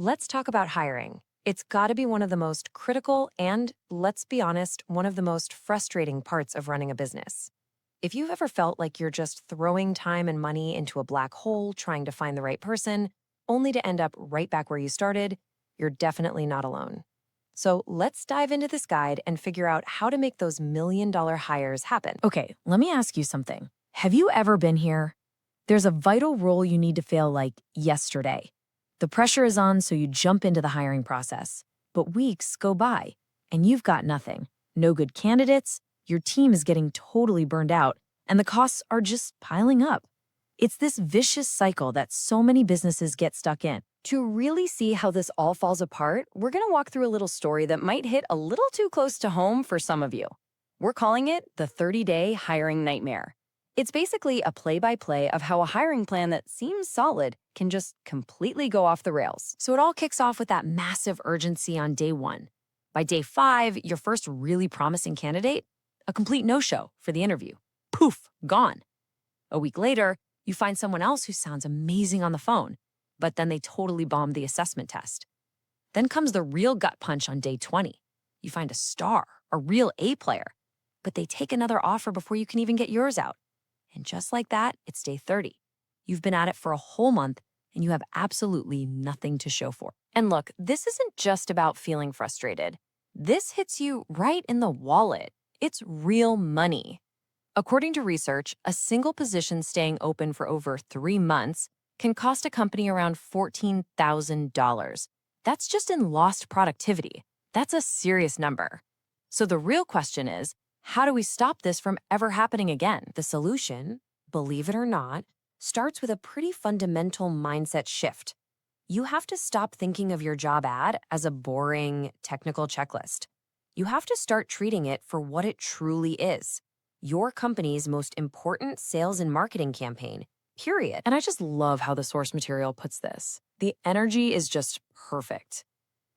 Let's talk about hiring. It's got to be one of the most critical and, let's be honest, one of the most frustrating parts of running a business. If you've ever felt like you're just throwing time and money into a black hole trying to find the right person, only to end up right back where you started, you're definitely not alone. So let's dive into this guide and figure out how to make those $1 million hires happen. Okay, let me ask you something. Have you ever been here? There's a vital role you need to fill like yesterday. The pressure is on, so you jump into the hiring process. But weeks go by, and you've got nothing. No good candidates, your team is getting totally burned out, and the costs are just piling up. It's this vicious cycle that so many businesses get stuck in. To really see how this all falls apart, we're going to walk through a little story that might hit a little too close to home for some of you. We're calling it the 30-day hiring nightmare. It's basically a play-by-play of how a hiring plan that seems solid can just completely go off the rails. So it all kicks off with that massive urgency on day 1. By day 5, your first really promising candidate, a complete no-show for the interview. Poof, gone. A week later, you find someone else who sounds amazing on the phone, but then they totally bombed the assessment test. Then comes the real gut punch on day 20. You find a star, a real A player, but they take another offer before you can even get yours out. And just like that, it's day 30. You've been at it for a whole month, and you have absolutely nothing to show for it. And look, this isn't just about feeling frustrated. This hits you right in the wallet. It's real money. According to research, a single position staying open for over 3 months can cost a company around $14,000. That's just in lost productivity. That's a serious number. So the real question is, how do we stop this from ever happening again? The solution, believe it or not, starts with a pretty fundamental mindset shift. You have to stop thinking of your job ad as a boring, technical checklist. You have to start treating it for what it truly is: your company's most important sales and marketing campaign, period. And I just love how the source material puts this. The energy is just perfect.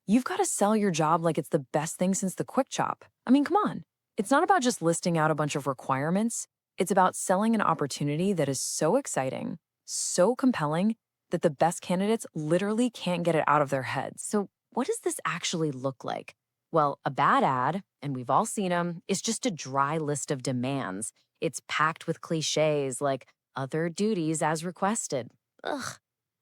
You've got to sell your job like it's the best thing since the quick chop. I mean, come on. It's not about just listing out a bunch of requirements. It's about selling an opportunity that is so exciting, so compelling, that the best candidates literally can't get it out of their heads. So what does this actually look like? Well, a bad ad, and we've all seen them, is just a dry list of demands. It's packed with cliches like other duties as requested. Ugh.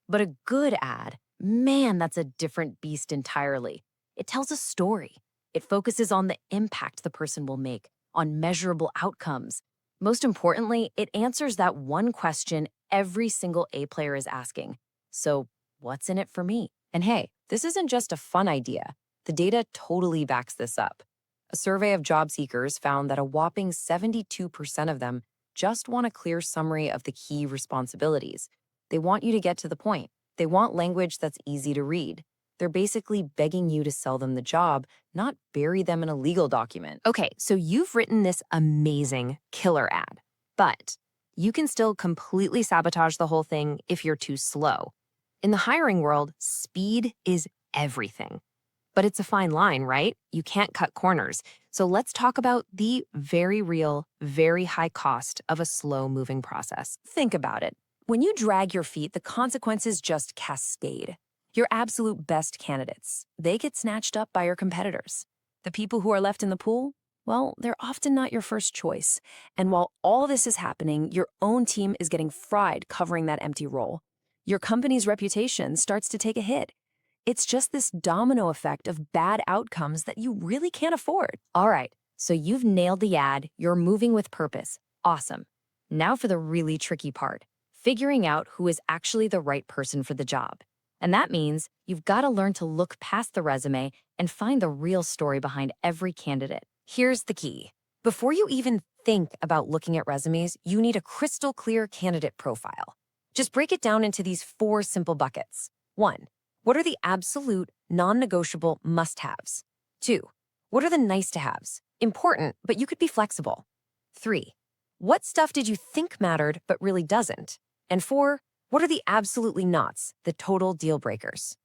But a good ad, man, that's a different beast entirely. It tells a story. It focuses on the impact the person will make, on measurable outcomes. Most importantly, it answers that one question every single A player is asking. So, what's in it for me? And hey, this isn't just a fun idea. The data totally backs this up. A survey of job seekers found that a whopping 72% of them just want a clear summary of the key responsibilities. They want you to get to the point. They want language that's easy to read. They're basically begging you to sell them the job, not bury them in a legal document. Okay, so you've written this amazing killer ad, but you can still completely sabotage the whole thing if you're too slow. In the hiring world, speed is everything. But it's a fine line, right? You can't cut corners. So let's talk about the very real, very high cost of a slow-moving process. Think about it. When you drag your feet, the consequences just cascade. Your absolute best candidates, they get snatched up by your competitors. The people who are left in the pool, well, they're often not your first choice. And while all this is happening, your own team is getting fried covering that empty role. Your company's reputation starts to take a hit. It's just this domino effect of bad outcomes that you really can't afford. All right, so you've nailed the ad, you're moving with purpose. Awesome. Now for the really tricky part, figuring out who is actually the right person for the job. And that means you've got to learn to look past the resume and find the real story behind every candidate. Here's the key. Before you even think about looking at resumes, you need a crystal clear candidate profile. Just break it down into these 4 simple buckets. 1. What are the absolute, non-negotiable must-haves? 2. What are the nice-to-haves? Important, but you could be flexible. 3. What stuff did you think mattered but really doesn't? And 4. What are the absolutely nots, the total deal breakers?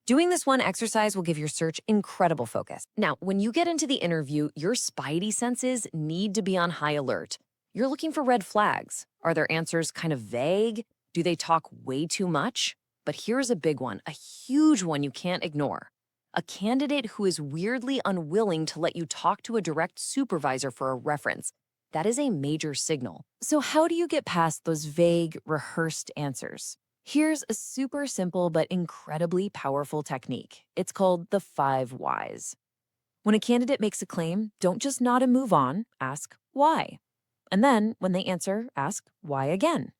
Doing this one exercise will give your search incredible focus. Now, when you get into the interview, your spidey senses need to be on high alert. You're looking for red flags. Are their answers kind of vague? Do they talk way too much? But here's a big one, a huge one you can't ignore. A candidate who is weirdly unwilling to let you talk to a direct supervisor for a reference. That is a major signal. So how do you get past those vague, rehearsed answers? Here's a super simple but incredibly powerful technique. It's called the 5 whys. When a candidate makes a claim, don't just nod and move on, ask why. And then, when they answer, ask why again.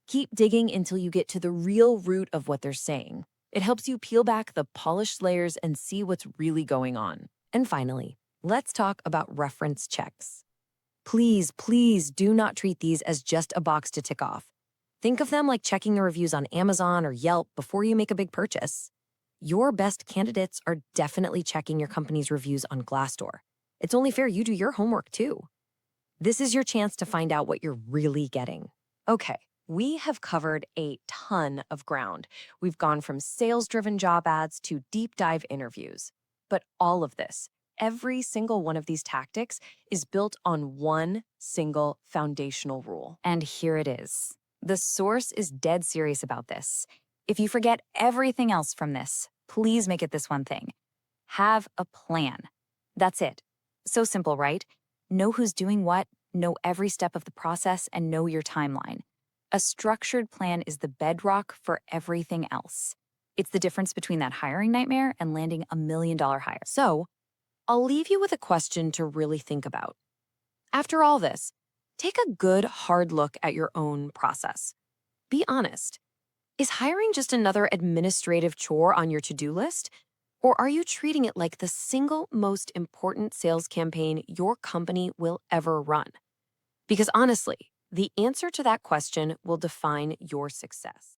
Keep digging until you get to the real root of what they're saying. It helps you peel back the polished layers and see what's really going on. And finally, let's talk about reference checks. Please, please do not treat these as just a box to tick off. Think of them like checking the reviews on Amazon or Yelp before you make a big purchase. Your best candidates are definitely checking your company's reviews on Glassdoor. It's only fair you do your homework too. This is your chance to find out what you're really getting. Okay, we have covered a ton of ground. We've gone from sales-driven job ads to deep dive interviews. But all of this, every single one of these tactics is built on one single foundational rule. And here it is. The source is dead serious about this. If you forget everything else from this, please make it this one thing. Have a plan. That's it. So simple, right? Know who's doing what, know every step of the process, and know your timeline. A structured plan is the bedrock for everything else. It's the difference between that hiring nightmare and landing $1 million hire. So, I'll leave you with a question to really think about. After all this, take a good, hard look at your own process. Be honest. Is hiring just another administrative chore on your to-do list? Or are you treating it like the single most important sales campaign your company will ever run? Because honestly, the answer to that question will define your success.